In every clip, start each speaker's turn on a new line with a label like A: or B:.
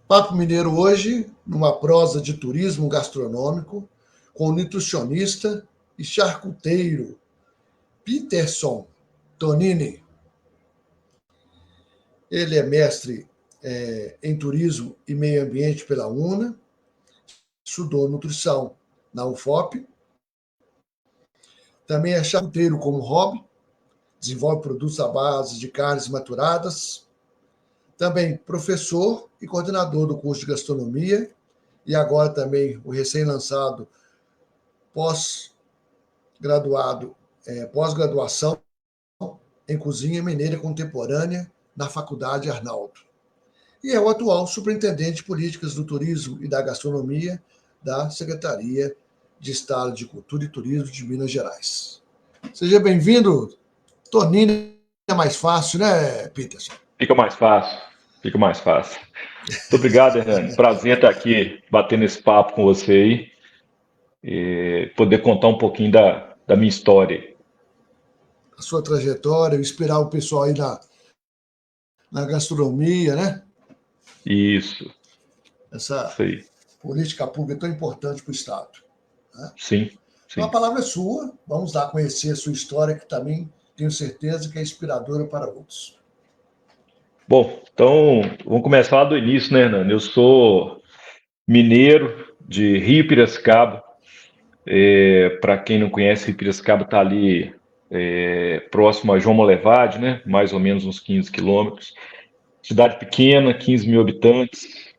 A: Papo Mineiro hoje, numa prosa de turismo gastronômico, com o nutricionista e charcuteiro Peterson Tonini. Ele é mestre em turismo e meio ambiente pela UNA, estudou nutrição na UFOP, também é charcuteiro como hobby, desenvolve produtos à base de carnes maturadas, também professor e coordenador do curso de gastronomia, e agora também o recém-lançado pós-graduação em cozinha mineira contemporânea na Faculdade Arnaldo. E é o atual superintendente de políticas do turismo e da gastronomia da Secretaria de Estado de Cultura e Turismo de Minas Gerais. Seja bem-vindo. Tonini é mais fácil, né, Peterson?
B: Fica mais fácil. Muito obrigado, Hernani. Prazer estar aqui batendo esse papo com você aí e poder contar um pouquinho da minha história.
A: A sua trajetória, inspirar o pessoal aí na gastronomia, né?
B: Isso.
A: Essa
B: aí.
A: Política pública tão importante para o Estado. Né?
B: Sim.
A: Então, a palavra é sua. Vamos lá conhecer a sua história, que também tenho certeza que é inspiradora para outros.
B: Bom, então vamos começar lá do início, né, Hernani? Eu sou mineiro de Rio Piracicaba. Para quem não conhece, Rio Piracicaba está ali próximo a João Molevade, né? Mais ou menos uns 15 quilômetros. Cidade pequena, 15 mil habitantes.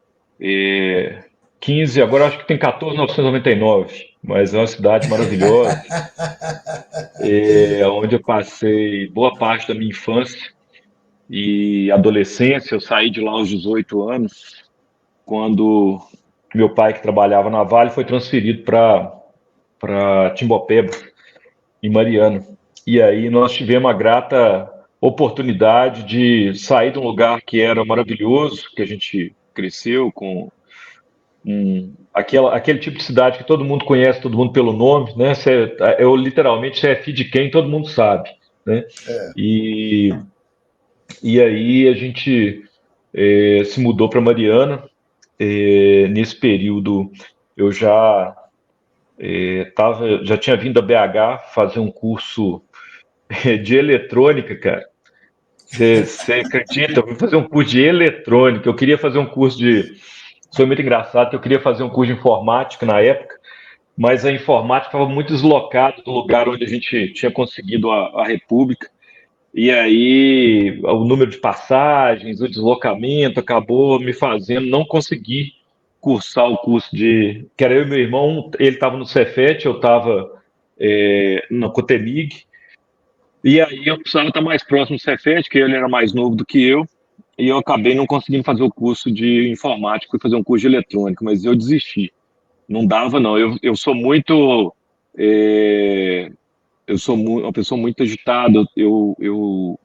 B: 15, agora acho que tem 14.999, mas é uma cidade maravilhosa, onde eu passei boa parte da minha infância e adolescência. Eu saí de lá aos 18 anos, quando meu pai, que trabalhava na Vale, foi transferido para Timbopeba, em Mariana. E aí nós tivemos a grata oportunidade de sair de um lugar que era maravilhoso, que a gente cresceu com aquele tipo de cidade que todo mundo conhece, todo mundo pelo nome, né? Eu literalmente, você é filho de quem todo mundo sabe, né? E aí a gente se mudou para Mariana. Nesse período eu já tinha vindo a BH fazer um curso de eletrônica, cara. Você acredita? Eu fui fazer um curso de eletrônica. Eu queria fazer um curso de... Foi muito engraçado, que eu queria fazer um curso de informática na época, mas a informática estava muito deslocada do lugar onde a gente tinha conseguido a República. E aí o número de passagens, o deslocamento acabou me fazendo não conseguir cursar o curso que era eu e meu irmão. Ele estava no Cefet, eu estava na Cotemig, e aí eu precisava estar mais próximo do Cefet, que ele era mais novo do que eu, e eu acabei não conseguindo fazer o curso de informática, fui fazer um curso de eletrônica, mas eu desisti. Não dava, não. Eu sou muito... eu sou uma pessoa muito agitada. Eu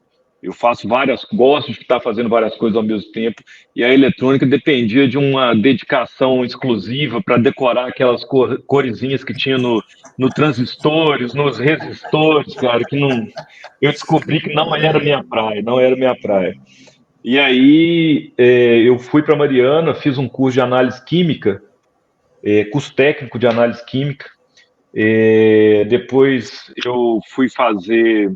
B: faço gosto de estar fazendo várias coisas ao mesmo tempo, e a eletrônica dependia de uma dedicação exclusiva para decorar aquelas coresinhas que tinha no transistores, nos resistores, cara, que não... Eu descobri que não era minha praia. E aí eu fui para Mariana, fiz um curso de análise química, curso técnico de análise química. Depois eu fui fazer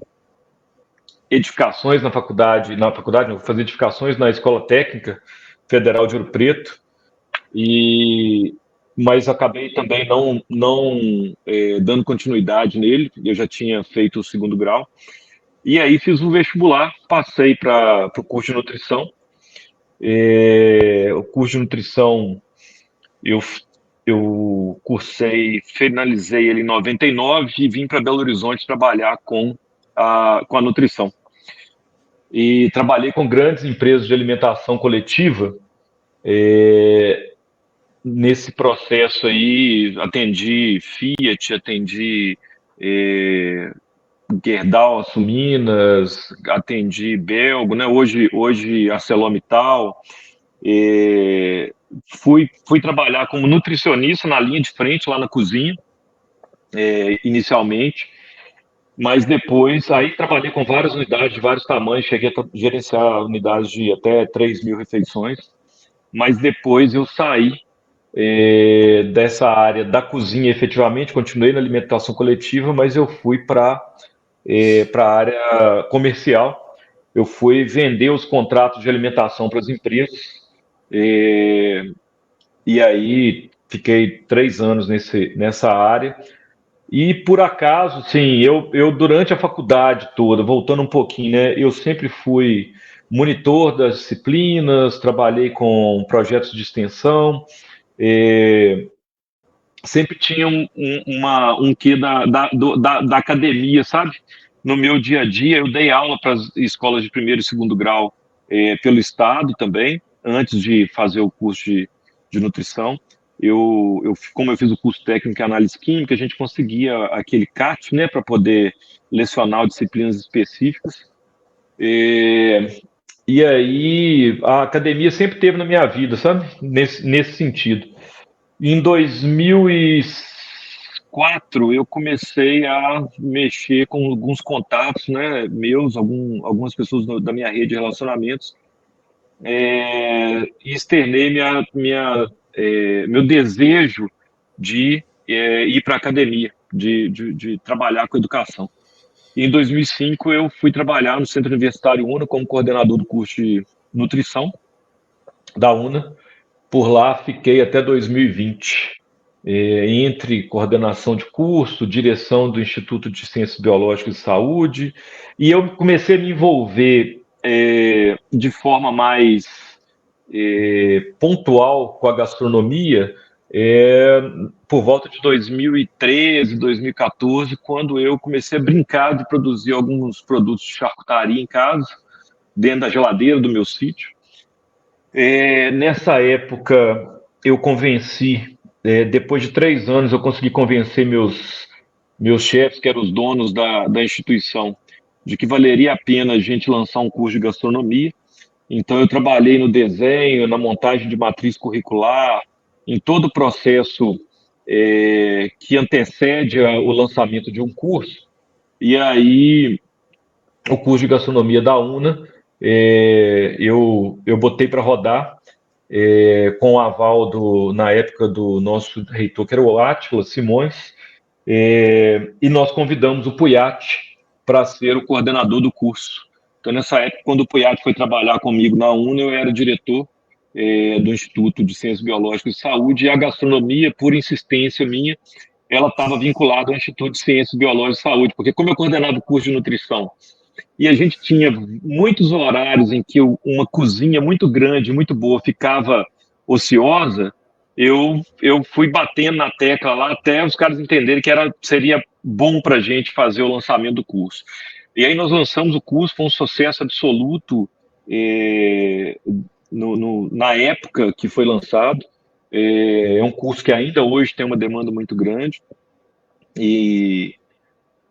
B: edificações na faculdade não, fazer edificações na Escola Técnica Federal de Ouro Preto, mas acabei também não dando continuidade nele. Eu já tinha feito o segundo grau, e aí fiz o vestibular, passei para o curso de nutrição. O curso de nutrição eu cursei, finalizei ele em 99 e vim para Belo Horizonte trabalhar com a nutrição. E trabalhei com grandes empresas de alimentação coletiva. Nesse processo aí, atendi Fiat, atendi Gerdau, Aço-Minas, atendi Belgo, né? Hoje ArcelorMittal. Fui trabalhar como nutricionista na linha de frente, lá na cozinha, inicialmente, mas depois aí trabalhei com várias unidades de vários tamanhos, cheguei a gerenciar unidades de até 3.000 refeições, mas depois eu saí dessa área da cozinha efetivamente, continuei na alimentação coletiva, mas eu fui para a área comercial. Eu fui vender os contratos de alimentação para as empresas, é, e aí fiquei 3 anos nessa área. E por acaso, sim, eu durante a faculdade toda, voltando um pouquinho, né, eu sempre fui monitor das disciplinas, trabalhei com projetos de extensão, é, sempre tinha um quê da academia, sabe? No meu dia a dia, eu dei aula para as escolas de primeiro e segundo grau pelo estado também, antes de fazer o curso de nutrição. Como eu fiz o curso técnico em análise química, a gente conseguia aquele CAT, né, para poder lecionar disciplinas específicas. É, e aí, a academia sempre teve na minha vida, sabe? Nesse sentido. Em 2004, eu comecei a mexer com alguns contatos, né, meus, algumas pessoas da minha rede de relacionamentos, e externei meu desejo de ir para a academia, de trabalhar com educação. E em 2005, eu fui trabalhar no Centro Universitário UNA como coordenador do curso de nutrição da UNA. Por lá fiquei até 2020, entre coordenação de curso, direção do Instituto de Ciências Biológicas e Saúde, e eu comecei a me envolver de forma mais pontual com a gastronomia é, por volta de 2013, 2014, quando eu comecei a brincar de produzir alguns produtos de charcutaria em casa, dentro da geladeira do meu sítio. Nessa época, eu convenci, depois de 3 anos, eu consegui convencer meus chefes, que eram os donos da instituição, de que valeria a pena a gente lançar um curso de gastronomia. Então, eu trabalhei no desenho, na montagem de matriz curricular, em todo o processo que antecede o lançamento de um curso. E aí, o curso de gastronomia da UNA, eu botei para rodar com o aval na época do nosso reitor, que era o Átila Simões, e nós convidamos o Puyat para ser o coordenador do curso. Então, nessa época, quando o Puyat foi trabalhar comigo na UNA, eu era diretor do Instituto de Ciências Biológicas e Saúde, e a gastronomia, por insistência minha, ela estava vinculada ao Instituto de Ciências Biológicas e Saúde, porque como eu coordenava o curso de nutrição e a gente tinha muitos horários em que uma cozinha muito grande, muito boa, ficava ociosa, eu fui batendo na tecla lá até os caras entenderem que seria bom para a gente fazer o lançamento do curso. E aí nós lançamos o curso, foi um sucesso absoluto na época que foi lançado. É um curso que ainda hoje tem uma demanda muito grande. E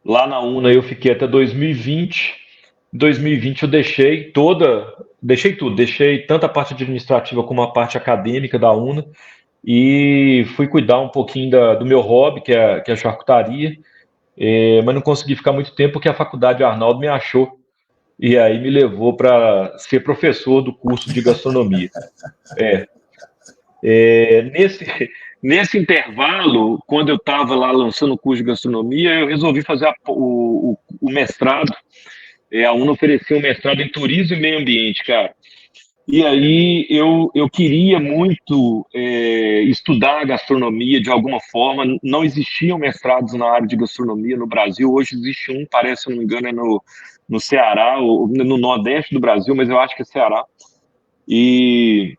B: lá na UNA eu fiquei até 2020. Em 2020 eu deixei tudo, deixei tanto a parte administrativa como a parte acadêmica da UNA e fui cuidar um pouquinho do meu hobby, que é a charcutaria, mas não consegui ficar muito tempo porque a faculdade Arnaldo me achou e aí me levou para ser professor do curso de gastronomia. É, nesse intervalo, quando eu estava lá lançando o curso de gastronomia, eu resolvi fazer o mestrado. A UNA oferecia um mestrado em turismo e meio ambiente, cara. E aí eu queria muito estudar a gastronomia de alguma forma. Não existiam mestrados na área de gastronomia no Brasil. Hoje existe um, parece, se não me engano, é no Ceará, ou no Nordeste do Brasil, mas eu acho que é Ceará. E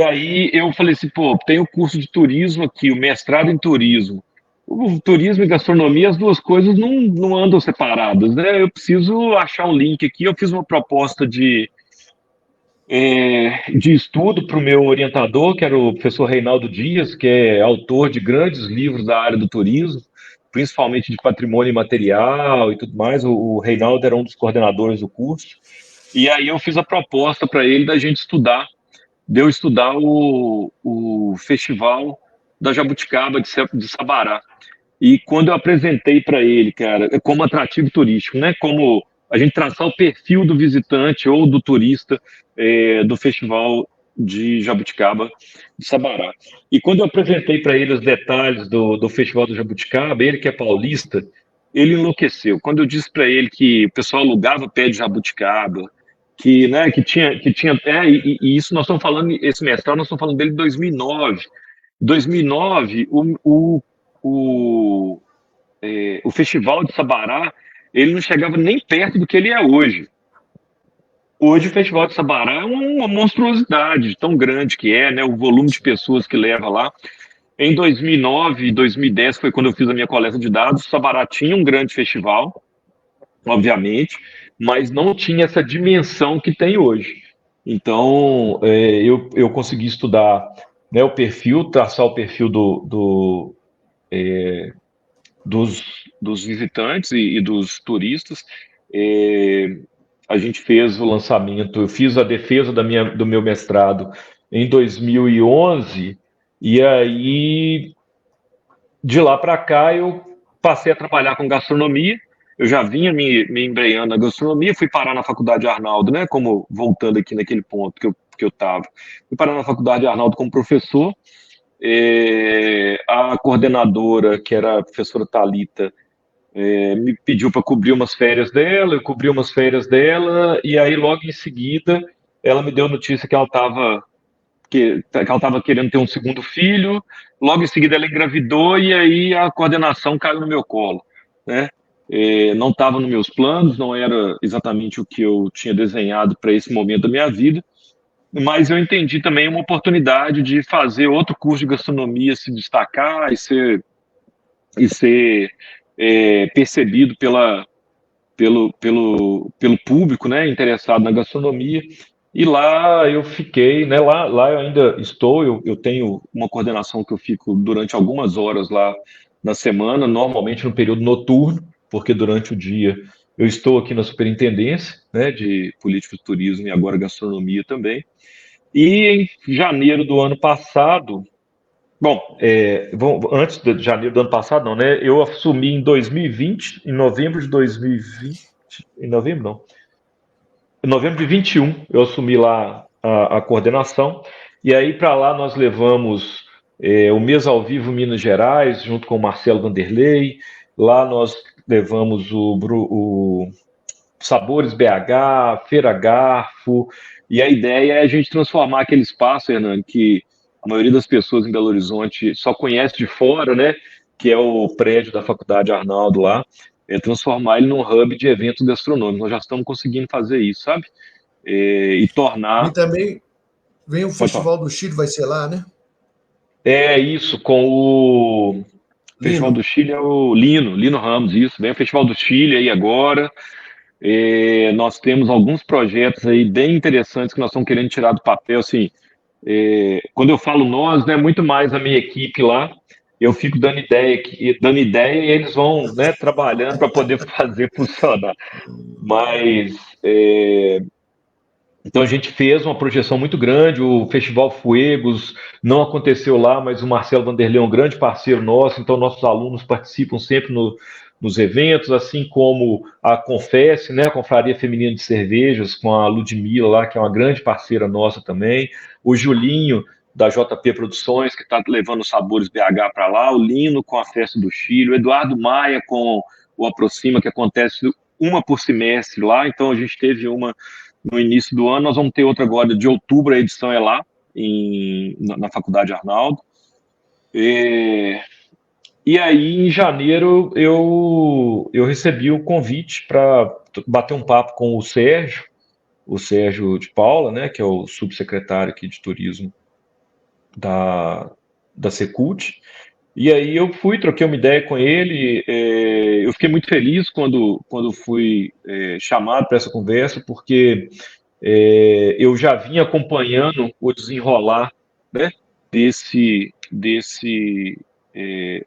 B: aí eu falei assim, pô, tem o curso de turismo aqui, o mestrado em turismo. O turismo e gastronomia, as duas coisas não andam separadas, né? Eu preciso achar um link aqui. Eu fiz uma proposta de estudo para o meu orientador, que era o professor Reinaldo Dias, que é autor de grandes livros da área do turismo, principalmente de patrimônio imaterial e tudo mais. O Reinaldo era um dos coordenadores do curso. E aí eu fiz a proposta para ele da gente estudar, de eu estudar o Festival da Jabuticaba de Sabará. E quando eu apresentei para ele, cara, como atrativo turístico, né? Como a gente traçar o perfil do visitante ou do turista do Festival de Jabuticaba, de Sabará. E quando eu apresentei para ele os detalhes do Festival do Jabuticaba, ele que é paulista, ele enlouqueceu. Quando eu disse para ele que o pessoal alugava pé de jabuticaba, que, né, que tinha e isso nós estamos falando, esse mestrado nós estamos falando dele em 2009. 2009, o Festival de Sabará, ele não chegava nem perto do que ele é hoje. Hoje o Festival de Sabará é uma monstruosidade, tão grande que é, né, o volume de pessoas que leva lá. Em 2009 e 2010 foi quando eu fiz a minha coleta de dados, o Sabará tinha um grande festival, obviamente, mas não tinha essa dimensão que tem hoje. Então, eu consegui estudar, né, o perfil, traçar o perfil dos visitantes e dos turistas. A gente fez o lançamento, eu fiz a defesa do meu mestrado em 2011, e aí, de lá para cá, eu passei a trabalhar com gastronomia. Eu já vinha me embrenhando na gastronomia, fui parar na Faculdade Arnaldo, né? Como voltando aqui naquele ponto que eu estava. Fui parar na Faculdade Arnaldo como professor. A coordenadora, que era a professora Thalita, me pediu para cobrir umas férias dela, eu cobri umas férias dela, e aí logo em seguida ela me deu notícia que ela estava querendo ter um segundo filho, logo em seguida ela engravidou e aí a coordenação caiu no meu colo, né? Não estava nos meus planos, não era exatamente o que eu tinha desenhado para esse momento da minha vida, mas eu entendi também uma oportunidade de fazer outro curso de gastronomia, se destacar e ser percebido pelo público, né, interessado na gastronomia. E lá eu fiquei, né, lá eu ainda estou, eu tenho uma coordenação que eu fico durante algumas horas lá na semana, normalmente no período noturno, porque durante o dia eu estou aqui na superintendência, né, de política de turismo e agora gastronomia também. E em janeiro do ano passado, bom, antes de janeiro do ano passado, não, né? Eu assumi em 2020, em novembro de 2020, em novembro não, em novembro de 21, eu assumi lá a coordenação, e aí para lá nós levamos o Mês ao Vivo Minas Gerais, junto com o Marcelo Vanderlei, lá nós levamos o Sabores BH, Feira Garfo, e a ideia é a gente transformar aquele espaço, Hernani, que a maioria das pessoas em Belo Horizonte só conhece de fora, né? Que é o prédio da Faculdade Arnaldo lá, transformar ele num hub de eventos gastronômicos. Nós já estamos conseguindo fazer isso, sabe? E tornar.
A: E também vem o
B: Pode falar.
A: Festival do Chile, vai ser lá, né?
B: É isso, com o Festival
A: Lino.
B: do Chile é o Lino Ramos, isso. Vem o Festival do Chile aí agora. Nós temos alguns projetos aí bem interessantes que nós estamos querendo tirar do papel, assim, quando eu falo nós, né, muito mais a minha equipe lá, eu fico dando ideia e eles vão, né, trabalhando para poder fazer funcionar. Mas, então a gente fez uma projeção muito grande, o Festival Fuegos não aconteceu lá, mas o Marcelo Vanderlei é um grande parceiro nosso, então nossos alunos participam sempre nos eventos, assim como a Confesse, né, a Confraria Feminina de Cervejas, com a Ludmilla lá, que é uma grande parceira nossa também, o Julinho, da JP Produções, que está levando os Sabores BH para lá, o Lino com a Festa do Chile, o Eduardo Maia com o Aproxima, que acontece uma por semestre lá, então a gente teve uma no início do ano, nós vamos ter outra agora de outubro, a edição é lá, na Faculdade Arnaldo. E aí, em janeiro, eu recebi o convite para bater um papo com o Sérgio de Paula, né, que é o subsecretário aqui de turismo da Secult. E aí eu fui, troquei uma ideia com ele, eu fiquei muito feliz quando fui chamado para essa conversa, porque eu já vinha acompanhando o desenrolar, né,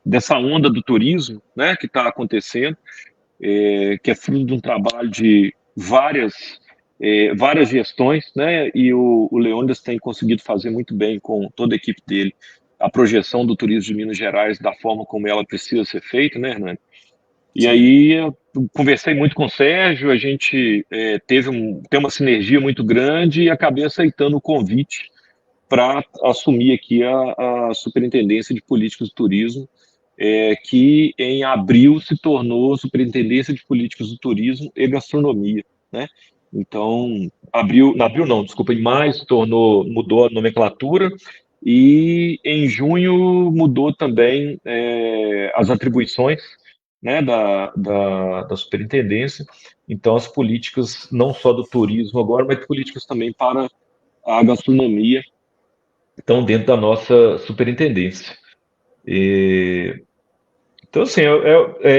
B: dessa onda do turismo, né, que está acontecendo, que é fruto de um trabalho de várias gestões, né, e o Leônidas tem conseguido fazer muito bem com toda a equipe dele a projeção do turismo de Minas Gerais da forma como ela precisa ser feita, né, Hernani? E
A: Sim.
B: aí eu conversei muito com o Sérgio, a gente tem uma sinergia muito grande e acabei aceitando o convite
C: para assumir aqui a Superintendência de Políticas do Turismo, que em abril se tornou Superintendência de Políticas do Turismo e Gastronomia, né? Então, em maio mudou a nomenclatura, e em junho mudou também as atribuições, né, da superintendência. Então, as políticas não só do turismo agora, mas políticas também para a gastronomia estão dentro da nossa superintendência. Então, assim,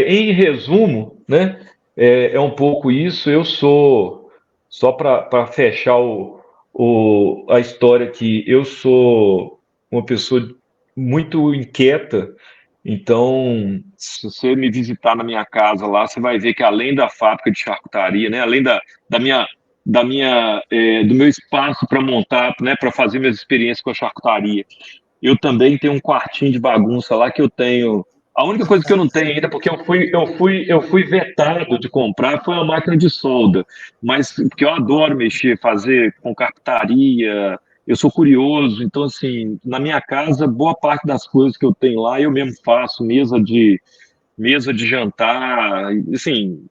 C: em resumo, né, é um pouco isso. Eu sou, só para fechar a história aqui, eu sou uma pessoa muito inquieta. Então, se você me visitar na minha casa lá, você vai ver que além da fábrica de charcutaria, né, além da minha, do meu espaço para montar, né, para fazer minhas experiências com a charcutaria, eu também tenho um quartinho de bagunça lá que eu tenho. A única coisa que eu não tenho ainda, porque eu fui vetado de comprar, foi uma máquina de solda. Mas porque eu adoro mexer, fazer com carpintaria, eu sou curioso. Então, assim, na minha casa, boa parte das coisas que eu tenho lá, eu mesmo faço, mesa de jantar. Assim,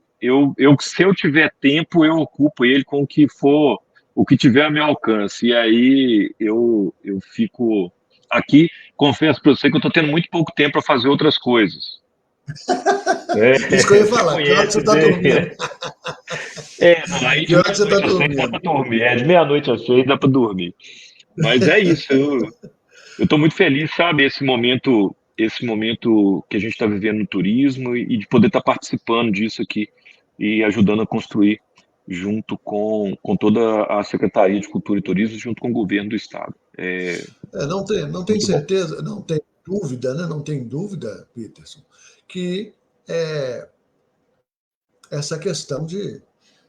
C: se eu tiver tempo, eu ocupo ele com o que for, o que tiver a meu alcance. E aí eu fico aqui. Confesso para você que eu estou tendo muito pouco tempo para fazer outras coisas.
A: Isso que eu ia
C: Você
A: falar, que hora que você
C: conhece
A: está
C: bem.
A: dormindo?
C: Aí
A: Que
C: de
A: hora que você está
C: meia-noite às 6 dá
A: dormindo?
C: para dormir. De meia-noite às 6 dá para dormir. Mas é isso, eu estou muito feliz, sabe, esse momento que a gente está vivendo no turismo, e de poder estar participando disso aqui e ajudando a construir junto com toda a Secretaria de Cultura e Turismo, junto com o governo do estado.
A: Não tem
C: Muito bom.
A: certeza, não tem dúvida, né? Não tem dúvida, Peterson, que é, essa questão de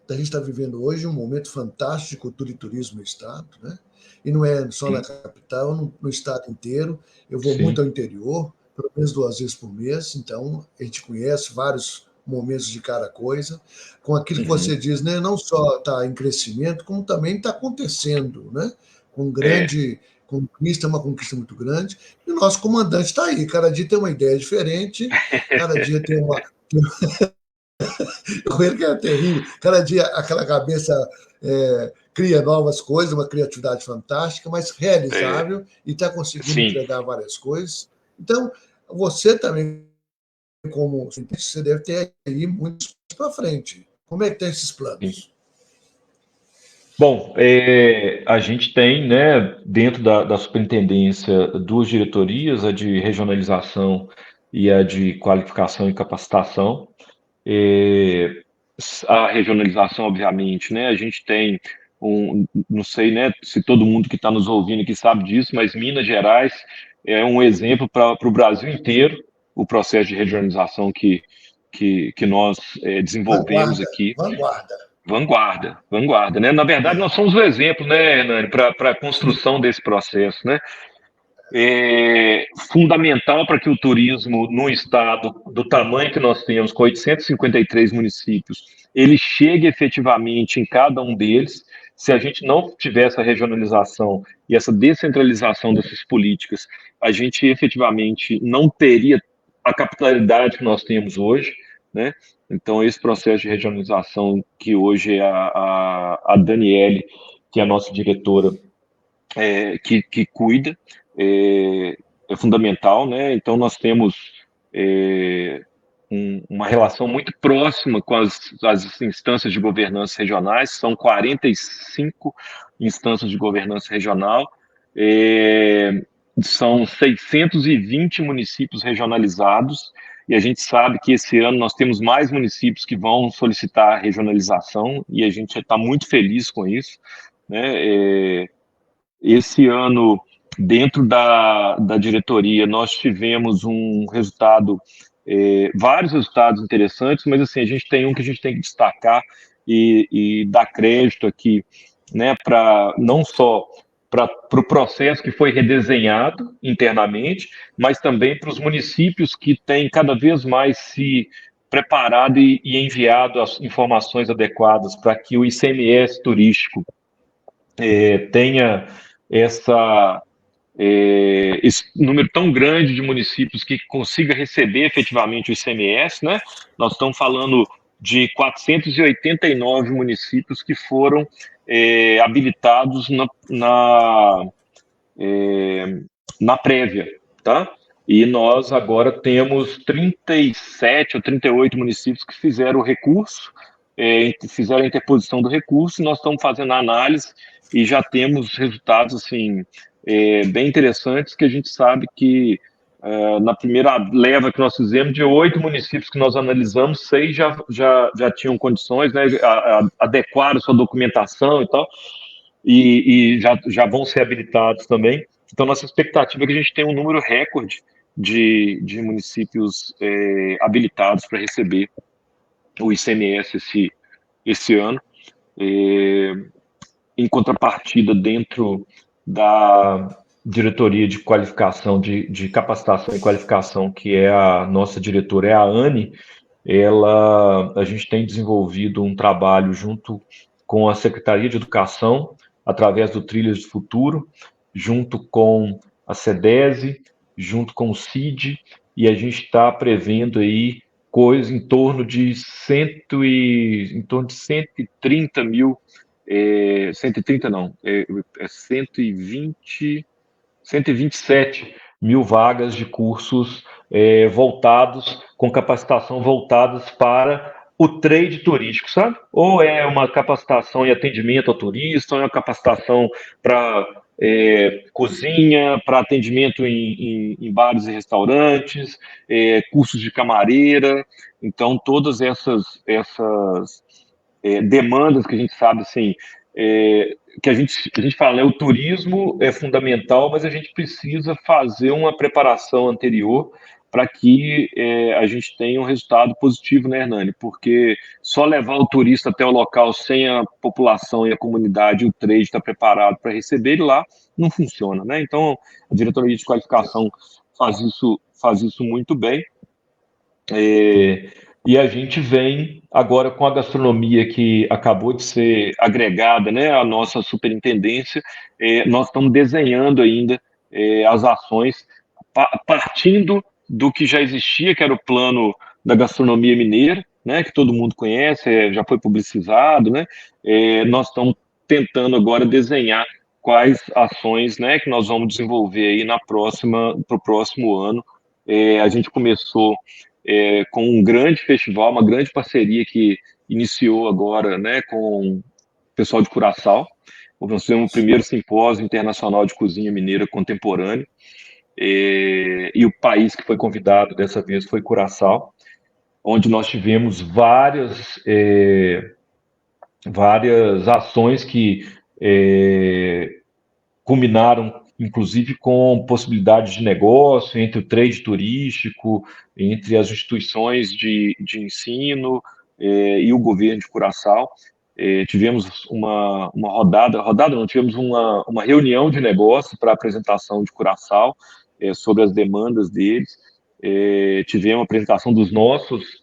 A: da gente estar vivendo hoje um momento fantástico de cultura e turismo no estado, né? E não é só na
C: Sim,
A: capital, no estado inteiro. Eu vou muito
C: sim.
A: ao interior, pelo menos 2 vezes por mês, então a gente conhece vários momentos de cada coisa, com aquilo que
C: Uhum.
A: você diz, né? Não só está em crescimento, como também está acontecendo, né? Com
C: É,
A: grande conquista, uma conquista muito grande. E o nosso comandante está aí, cada dia tem uma ideia diferente, cada dia tem uma, com ele que é terrível. Cada dia aquela cabeça cria novas coisas, uma criatividade fantástica, mas
C: é,
A: realizável, e está conseguindo
C: sim.
A: entregar várias coisas. Então, você também, como cientista, você deve ter aí muitos para frente. Como é que tem esses
C: Sim.
A: planos?
B: Bom, a gente tem, né, dentro da superintendência, duas diretorias, a de regionalização e a de qualificação e capacitação. É, a regionalização, obviamente, né, a gente tem não sei, né, se todo mundo que está nos ouvindo aqui sabe disso, mas Minas Gerais é um exemplo para o Brasil inteiro, o processo de regionalização que nós desenvolvemos
A: Vanguarda,
B: aqui.
A: vanguarda.
B: Vanguarda, vanguarda, né? Na verdade, nós somos o exemplo, né, Hernani, para a construção desse processo, né? É fundamental para que o turismo, num estado do tamanho que nós temos, com 853 municípios, ele chegue efetivamente em cada um deles. Se a gente não tiver essa regionalização e essa descentralização dessas políticas, a gente efetivamente não teria a capitalidade que nós temos hoje, né? Então, esse processo de regionalização que hoje é a Daniele, que é a nossa diretora, que cuida, é, é fundamental, né? Então, nós temos uma relação muito próxima com as instâncias de governança regionais, são 45 instâncias de governança regional, são 620 municípios regionalizados, e a gente sabe que esse ano nós temos mais municípios que vão solicitar a regionalização, e a gente está muito feliz com isso, né? Esse ano, dentro da diretoria, nós tivemos vários resultados interessantes, mas assim, a gente tem um que a gente tem que destacar e dar crédito aqui, né, para não só para o processo que foi redesenhado internamente, mas também para os municípios que têm cada vez mais se preparado e enviado as informações adequadas para que o ICMS turístico tenha
C: esse número tão grande de municípios que consiga receber efetivamente o ICMS, né? Nós estamos falando de 489 municípios que foram habilitados na prévia, tá? E nós agora temos 37 ou 38 municípios que fizeram o recurso, fizeram a interposição do recurso, e nós estamos fazendo a análise e já temos resultados assim, bem interessantes, que a gente sabe que na primeira leva que nós fizemos, de 8 municípios que nós analisamos, 6 já tinham condições, né, adequaram sua documentação e tal, e já vão ser habilitados também. Então, nossa expectativa é que a gente tenha um número recorde de municípios habilitados para receber o ICMS esse ano. Em contrapartida, dentro da diretoria de qualificação, de capacitação e qualificação, que é a nossa diretora, é a Anne, a gente tem desenvolvido um trabalho junto com a Secretaria de Educação, através do Trilhas do Futuro, junto com a SEDESE, junto com o CID, e a gente está prevendo aí coisas em torno de 130 mil, 130 não, 127 mil vagas de cursos voltados, com capacitação voltadas para o trade turístico, sabe? Ou é uma capacitação em atendimento ao turista, ou é uma capacitação para cozinha, para atendimento em bares e restaurantes, cursos de camareira. Então, todas essas demandas que a gente sabe, assim, que a gente fala, né, o turismo é fundamental, mas a gente precisa fazer uma preparação anterior para que a gente tenha um resultado positivo, né, Hernani? Porque só levar o turista até o local sem a população e a comunidade, o trade está preparado para receber ele lá, não funciona, né? Então, a diretoria de qualificação faz isso muito bem. E a gente vem agora com a gastronomia, que acabou de ser agregada, né, à nossa superintendência. Nós estamos desenhando ainda as ações, partindo do que já existia, que era o plano da gastronomia mineira, né, que todo mundo conhece, já foi publicizado, né. Nós estamos tentando agora desenhar quais ações, né, que nós vamos desenvolver aí para o próximo ano. A gente começou com um grande festival, uma grande parceria que iniciou agora, né, com o pessoal de Curaçao. Nós fizemos o primeiro simpósio internacional de cozinha mineira contemporânea, e o país que foi convidado dessa vez foi Curaçao, onde nós tivemos várias ações que culminaram, inclusive, com possibilidades de negócio entre o trade turístico, entre as instituições de ensino e o governo de Curaçao. Tivemos uma tivemos uma reunião de negócio para apresentação de Curaçao sobre as demandas deles. Tivemos a apresentação dos nossos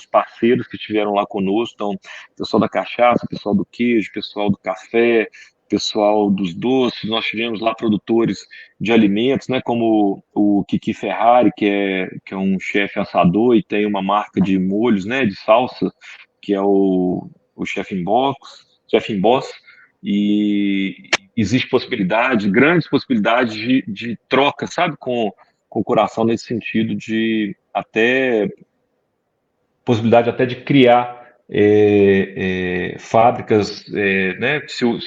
C: parceiros que estiveram lá conosco, então, pessoal da cachaça, pessoal do queijo, pessoal do café, pessoal dos doces. Nós tivemos lá produtores de alimentos, né, como o Kiki Ferrari, que é um chefe assador e tem uma marca de molhos, né, de salsa, que é o Chef in Boss, e existe grandes possibilidades de troca, sabe, com o Curaçao, nesse sentido de possibilidade até de criar fábricas, né,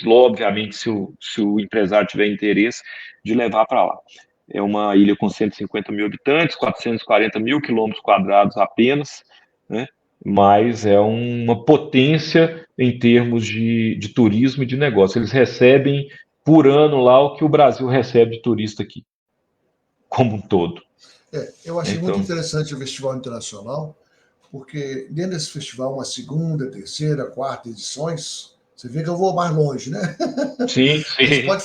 C: obviamente, se o empresário tiver interesse, de levar para lá. É uma ilha com 150 mil habitantes, 440 mil quilômetros quadrados apenas, né, mas é uma potência em termos de turismo e de negócio. Eles recebem por ano lá o que o Brasil recebe de turista aqui, como um todo.
A: Eu achei muito interessante o Festival Internacional, porque dentro desse festival, uma segunda, terceira, quarta edições, você vê que eu vou mais longe, né?
C: Sim, sim.
A: A gente pode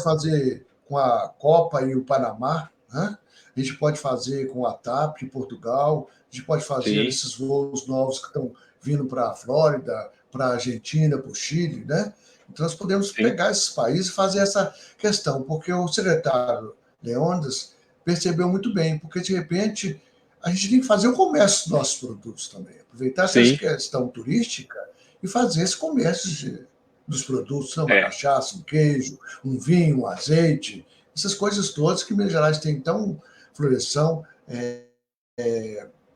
A: fazer com a Copa e o Panamá, né? A gente pode fazer com a TAP em Portugal, a gente pode fazer esses voos novos que estão vindo para a Flórida, para a Argentina, para o Chile, né? Então, nós podemos pegar esses países e fazer essa questão, porque o secretário Leônidas percebeu muito bem, porque, de repente, a gente tem que fazer o comércio dos nossos produtos também, aproveitar essa questão turística e fazer esse comércio dos produtos, não, uma cachaça, um queijo, um vinho, um azeite, essas coisas todas que Minas Gerais tem tão floresção,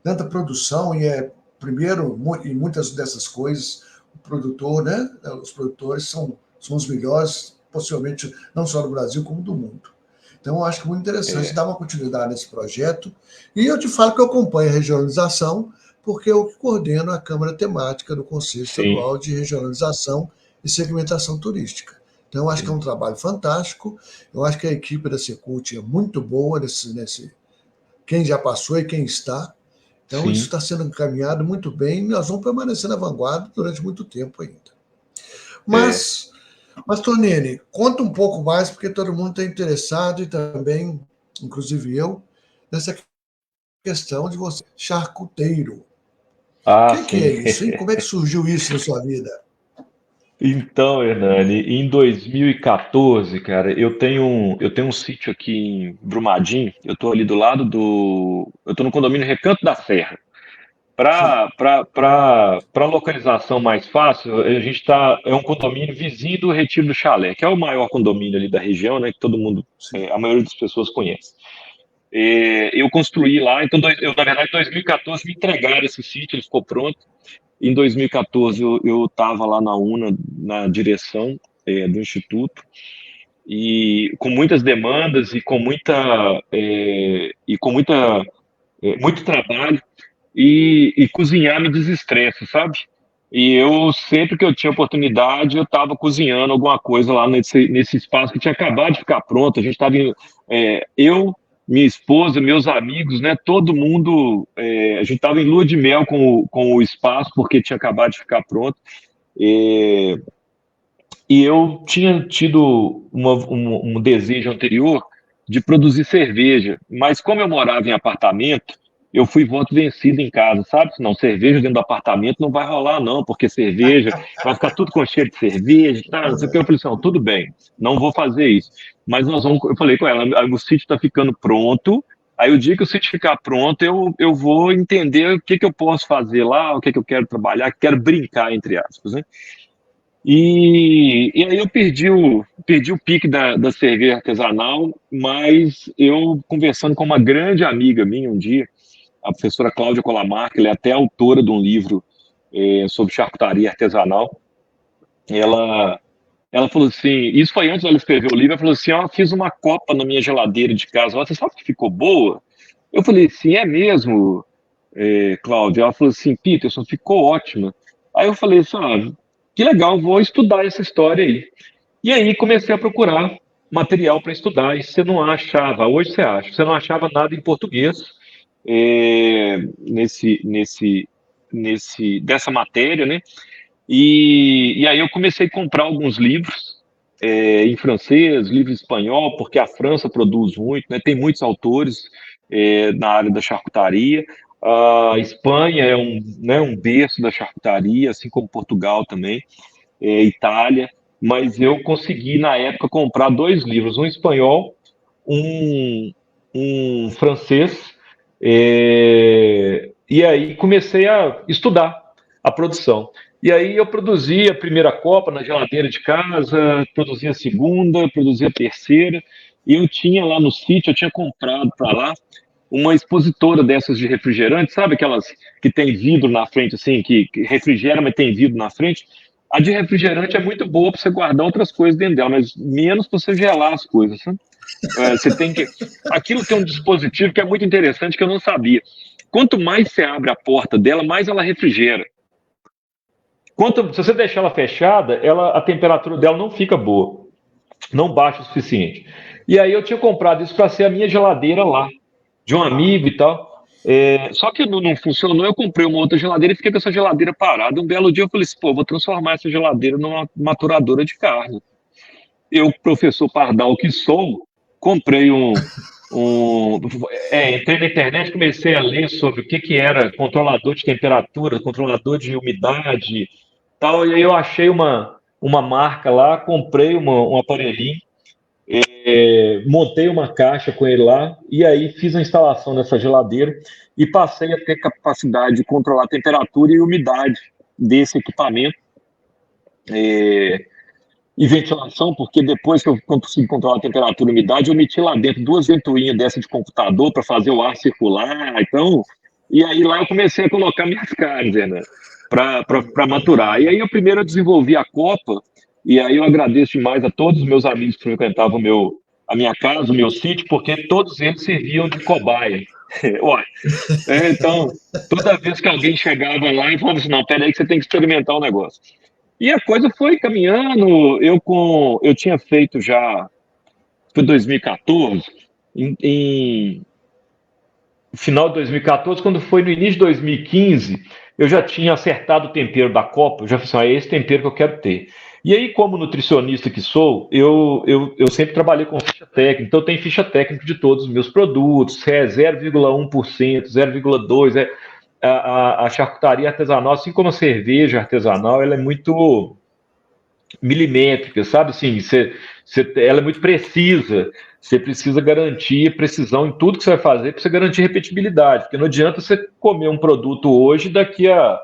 A: tanta produção, e primeiro, em muitas dessas coisas, o produtor, né? Os produtores são os melhores, possivelmente, não só do Brasil, como do mundo. Então, eu acho que é muito interessante dar uma continuidade nesse projeto. E eu te falo que eu acompanho a regionalização, porque eu coordeno a Câmara Temática do Conselho Estadual de Regionalização e Segmentação Turística. Então, eu acho que é um trabalho fantástico. Eu acho que a equipe da Secult é muito boa quem já passou e quem está. Então, isso está sendo encaminhado muito bem e nós vamos permanecer na vanguarda durante muito tempo ainda. Mas Tonini, conta um pouco mais, porque todo mundo está interessado e também, inclusive eu, nessa questão de você, charcuteiro. O que é isso, hein? Como é que surgiu isso na sua vida?
B: Então, Hernani, em 2014, cara, eu tenho um sítio aqui em Brumadinho, eu estou ali do lado eu estou no condomínio Recanto da Serra. Para localização mais fácil, a gente é um condomínio vizinho do Retiro do Chalé, que é o maior condomínio ali da região, né, que todo mundo, a maioria das pessoas conhece. Eu construí lá, então, na verdade, em 2014 me entregaram esse sítio, ele ficou pronto. Em 2014 eu estava lá na UNA, na direção do Instituto, e com muitas demandas e com muito trabalho, e cozinhar me desestressa, sabe? E eu, sempre que eu tinha oportunidade, eu estava cozinhando alguma coisa lá nesse espaço que tinha acabado de ficar pronto. A gente estava, eu, minha esposa, meus amigos, né? Todo mundo, a gente estava em lua de mel com o espaço, porque tinha acabado de ficar pronto. E eu tinha tido um desejo anterior de produzir cerveja, mas como eu morava em apartamento, eu fui voto vencido em casa, sabe? Não, cerveja dentro do apartamento não vai rolar, não, porque cerveja vai ficar tudo com cheiro de cerveja, tá? Não sei o que. Eu falei assim, não, tudo bem, não vou fazer isso. Mas eu falei com ela, o sítio está ficando pronto, aí o dia que o sítio ficar pronto, eu vou entender o que eu posso fazer lá, o que eu quero trabalhar, quero brincar, entre aspas, né? E aí eu perdi o pique da cerveja artesanal, mas eu, conversando com uma grande amiga minha um dia, a professora Cláudia Colamar, que ela é até autora de um livro sobre charcutaria artesanal, ela falou assim, isso foi antes dela escrever o livro, ela falou assim, fiz uma copa na minha geladeira de casa, você sabe que ficou boa? Eu falei, sim, é mesmo, Cláudia? Ela falou assim, Peterson, ficou ótima. Aí eu falei assim, que legal, vou estudar essa história aí. E aí comecei a procurar material para estudar, e você não achava, hoje você acha, você não achava nada em português dessa matéria, né? E aí eu comecei a comprar alguns livros em francês, livro em espanhol, porque a França produz muito, né? Tem muitos autores na área da charcutaria. A Espanha é um berço da charcutaria, assim como Portugal também, Itália. Mas eu consegui, na época, comprar 2 livros, um espanhol, um francês, e aí comecei a estudar a produção. E aí eu produzi a primeira copa na geladeira de casa, produzi a segunda, produzi a terceira, e eu tinha lá no sítio, eu tinha comprado para lá uma expositora dessas de refrigerante, sabe aquelas que tem vidro na frente, assim, que refrigera, mas tem vidro na frente? A de refrigerante é muito boa para você guardar outras coisas dentro dela, mas menos para você gelar as coisas, sabe? Você tem que... Aquilo tem um dispositivo que é muito interessante, que eu não sabia. Quanto mais você abre a porta dela, mais ela refrigera. Se você deixar ela fechada, a temperatura dela não fica boa, não baixa o suficiente. E aí eu tinha comprado isso para ser a minha geladeira lá, de um amigo e tal. Só que não funcionou, eu comprei uma outra geladeira e fiquei com essa geladeira parada. Um belo dia eu falei assim, vou transformar essa geladeira numa maturadora de carne. Eu, professor pardal que sou, comprei
C: Entrei na internet, comecei a ler sobre o que era controlador de temperatura, controlador de umidade, tal, e aí eu achei uma marca lá, comprei um aparelhinho, montei uma caixa com ele lá, e aí fiz a instalação nessa geladeira e passei a ter capacidade de controlar a temperatura e umidade desse equipamento. E ventilação, porque depois que eu consegui controlar a temperatura e a umidade, eu meti lá dentro 2 ventoinhas dessa de computador para fazer o ar circular. Então, e aí lá eu comecei a colocar minhas carnes, né, para maturar. E aí eu primeiro desenvolvi a copa, e aí eu agradeço demais a todos os meus amigos que frequentavam a minha casa, o meu sítio, porque todos eles serviam de cobaia. Olha, então, toda vez que alguém chegava lá e falava assim, não, peraí que você tem que experimentar o negócio. E a coisa foi caminhando. Eu tinha feito já, foi 2014, em final de 2014, quando foi no início de 2015, eu já tinha acertado o tempero da Copa. Eu já falei assim, é esse tempero que eu quero ter. E aí, como nutricionista que sou, eu sempre trabalhei com ficha técnica, então eu tenho ficha técnica de todos os meus produtos, 0,1%, 0,2%. A charcutaria artesanal, assim como a cerveja artesanal, ela é muito milimétrica, sabe? Assim, ela é muito precisa. Você precisa garantir precisão em tudo que você vai fazer para você garantir repetibilidade. Porque não adianta você comer um produto hoje, daqui a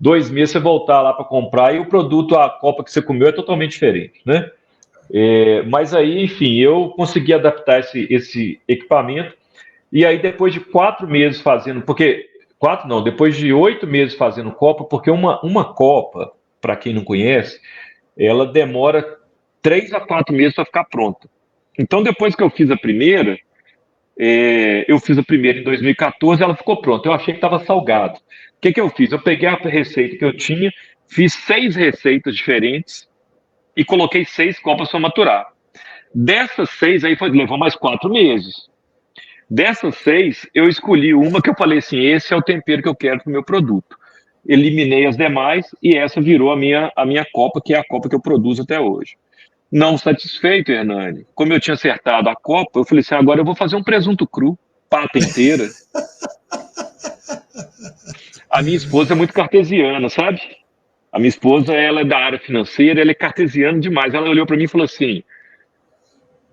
C: 2 meses você voltar lá para comprar e o produto, a copa que você comeu é totalmente diferente, né? Mas aí, enfim, eu consegui adaptar esse equipamento. E aí, depois de 4 meses fazendo, porque 4 não, depois de 8 meses fazendo copa, porque uma copa, para quem não conhece, ela demora 3 a 4 meses para ficar pronta. Então, depois que eu fiz a primeira, eu fiz a primeira em 2014, ela ficou pronta. Eu achei que estava salgado. O que eu fiz? Eu peguei a receita que eu tinha, fiz 6 receitas diferentes e coloquei 6 copas para maturar. Dessas 6, aí levou mais 4 meses. Dessas 6, eu escolhi uma que eu falei assim, esse é o tempero que eu quero para o meu produto. Eliminei as demais e essa virou a minha copa, que é a copa que eu produzo até hoje. Não satisfeito, Hernani, como eu tinha acertado a copa, eu falei assim, agora eu vou fazer um presunto cru, pata inteira. A minha esposa é muito cartesiana, sabe? A minha esposa, ela é da área financeira, ela é cartesiana demais. Ela olhou para mim e falou assim,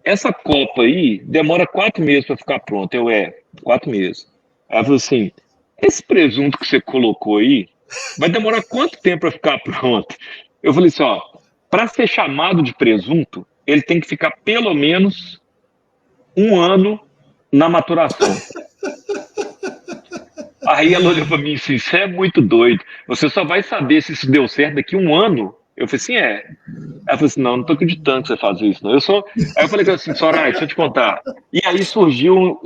C: essa copa aí demora 4 meses para ficar pronta. 4 meses. Ela falou assim, esse presunto que você colocou aí, vai demorar quanto tempo para ficar pronto? Eu falei assim, ó, para ser chamado de presunto, ele tem que ficar pelo menos 1 ano na maturação. Aí ela olhou para mim assim, você é muito doido, você só vai saber se isso deu certo daqui 1 ano? Eu falei assim, Ela falou assim, não tô acreditando que você faz isso, não. Aí eu falei assim, Soraya, deixa eu te contar. E aí surgiu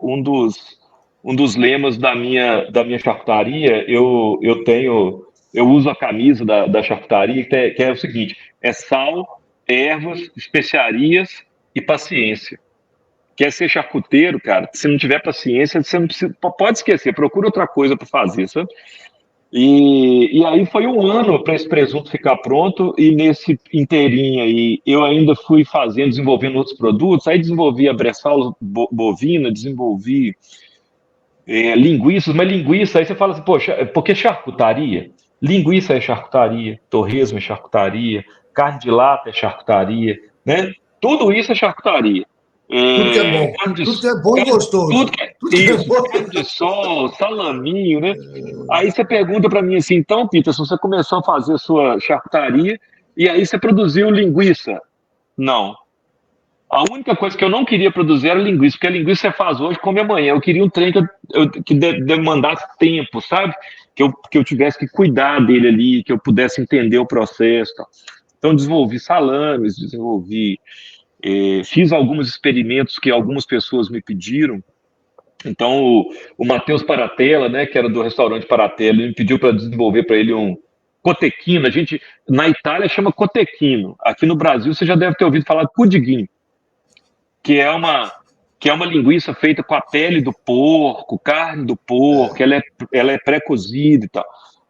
C: um dos lemas da minha charcutaria. Eu uso a camisa da charcutaria, que é o seguinte: é sal, ervas, especiarias e paciência. Quer ser charcuteiro, cara? Se não tiver paciência, você não precisa, pode esquecer, procura outra coisa para fazer, sabe? E aí foi 1 ano para esse presunto ficar pronto, e nesse inteirinho aí eu ainda fui desenvolvendo outros produtos. Aí desenvolvi a bressal bovina, desenvolvi linguiças, mas linguiça, aí você fala assim, poxa, por que charcutaria? Linguiça é charcutaria, torresmo é charcutaria, carne de lata é charcutaria, né? Tudo isso é charcutaria.
A: Tudo que é bom. Tudo que é bom e gostoso.
C: Tudo que é bom. Carne de sol, salaminho, né? Aí você pergunta para mim assim, então, Peterson, você começou a fazer a sua charcutaria e aí você produziu linguiça? Não. A única coisa que eu não queria produzir era linguiça, porque a linguiça você faz hoje, come amanhã. Eu queria um trem que demandasse tempo, sabe? Que eu tivesse que cuidar dele ali, que eu pudesse entender o processo. Tal. Então, desenvolvi salames, fiz alguns experimentos que algumas pessoas me pediram. Então, o Matheus Paratella, né, que era do restaurante Paratella, ele me pediu para desenvolver para ele um cotechino. A gente, na Itália, chama cotechino. Aqui no Brasil, você já deve ter ouvido falar pudiguinho, que é uma linguiça feita com a pele do porco, carne do porco, ela é pré-cozida e tal.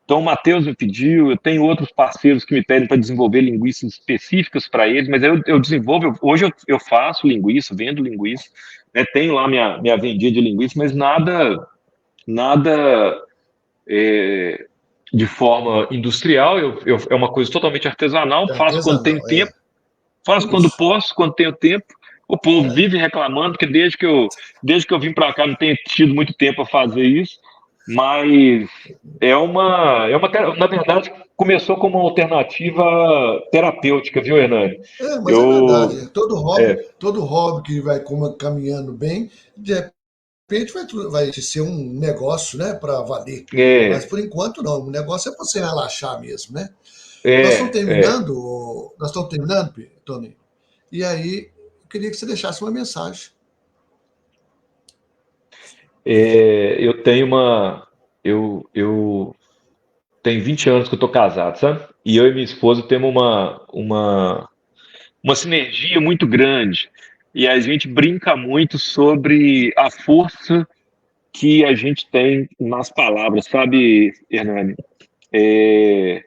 C: Então, o Matheus me pediu, eu tenho outros parceiros que me pedem para desenvolver linguiças específicas para eles, mas eu desenvolvo, hoje eu faço linguiça, vendo linguiça, né, tenho lá minha vendinha de linguiça, mas nada de forma industrial, é uma coisa totalmente artesanal,
A: É
C: faço quando tenho
A: artesanal,
C: tempo, faço quando
A: Isso.
C: posso, quando tenho tempo. O povo
A: É.
C: vive reclamando, porque desde que eu vim para cá não tenho tido muito tempo para fazer isso, mas na verdade, começou como uma alternativa terapêutica, viu, Hernani?
A: Mas é
C: Eu,
A: verdade.
C: é,
A: Todo hobby que vai caminhando bem, de repente vai ser um negócio, né, para valer. Mas
C: é,
A: por enquanto não. O negócio é para você relaxar mesmo, né?
C: é, é,
A: Nós estamos terminando, Tony. E aí, eu queria que você deixasse uma mensagem.
C: eu tenho eu tenho 20 anos que eu tô casado, sabe? E eu e minha esposa temos uma sinergia muito grande. E a gente brinca muito sobre a força que a gente tem nas palavras, sabe, Hernani? É,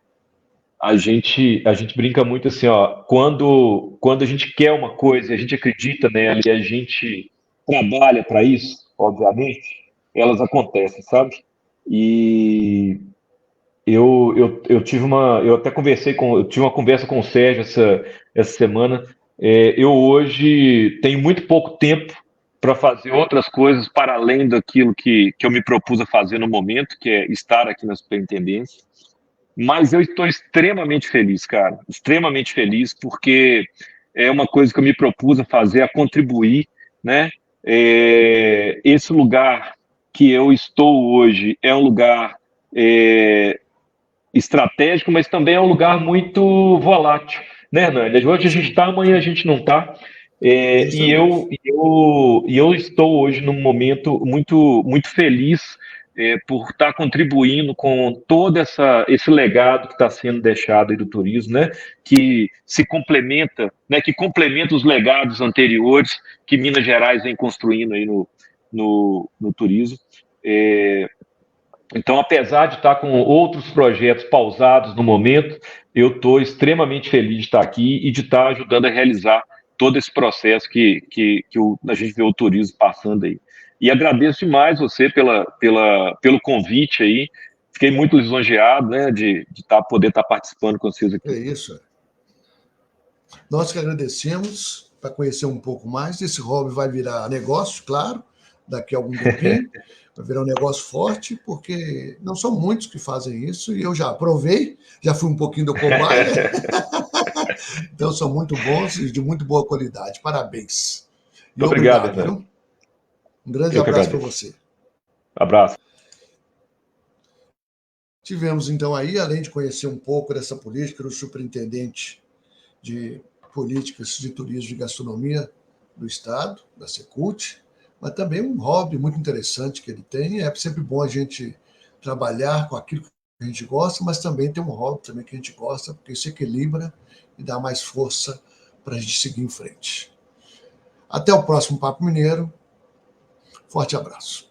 C: a gente brinca muito assim, ó, quando a gente quer uma coisa, a gente acredita nela e a gente trabalha para isso, obviamente, elas acontecem, sabe? E eu até eu tive uma conversa com o Sérgio essa semana. Eu hoje tenho muito pouco tempo para fazer outras coisas para além daquilo que eu me propus a fazer no momento, que é estar aqui na superintendência. Mas eu estou extremamente feliz, cara, extremamente feliz, porque é uma coisa que eu me propus a fazer, a contribuir, né? Esse lugar que eu estou hoje é um lugar é, estratégico, mas também é um lugar muito volátil, né, Hernani? Hoje a gente
A: Sim,
C: está, amanhã a gente não está.
A: justamente.
C: E eu estou hoje num momento muito feliz por estar contribuindo com todo esse legado que está sendo deixado aí do turismo, né? Que se complementa, né? Que complementa os legados anteriores que Minas Gerais vem construindo aí no turismo. É, então, apesar de estar com outros projetos pausados no momento, eu estou extremamente feliz de estar aqui e de estar ajudando a realizar todo esse processo que a gente vê o turismo passando aí. E agradeço demais você pelo convite aí. Fiquei muito lisonjeado, né, de poder estar participando com vocês
A: É
C: aqui.
A: isso. Nós que agradecemos para conhecer um pouco mais. Esse hobby vai virar negócio, claro, daqui a algum tempinho. Vai virar um negócio forte, porque não são muitos que fazem isso, e eu já provei, já fui um pouquinho do cobaia, então são muito bons e de muito boa qualidade. Parabéns. E
C: Obrigado,
A: obrigado,
C: Hernani.
A: viu? Um grande
C: Eu que
A: abraço para
C: agradeço.
A: você.
C: Abraço.
A: Tivemos, então, aí, além de conhecer um pouco dessa política do superintendente de políticas de turismo e gastronomia do Estado, da Secult, mas também um hobby muito interessante que ele tem. É sempre bom a gente trabalhar com aquilo que a gente gosta, mas também tem um hobby também que a gente gosta, porque isso equilibra e dá mais força para a gente seguir em frente. Até o próximo Papo Mineiro. Forte abraço.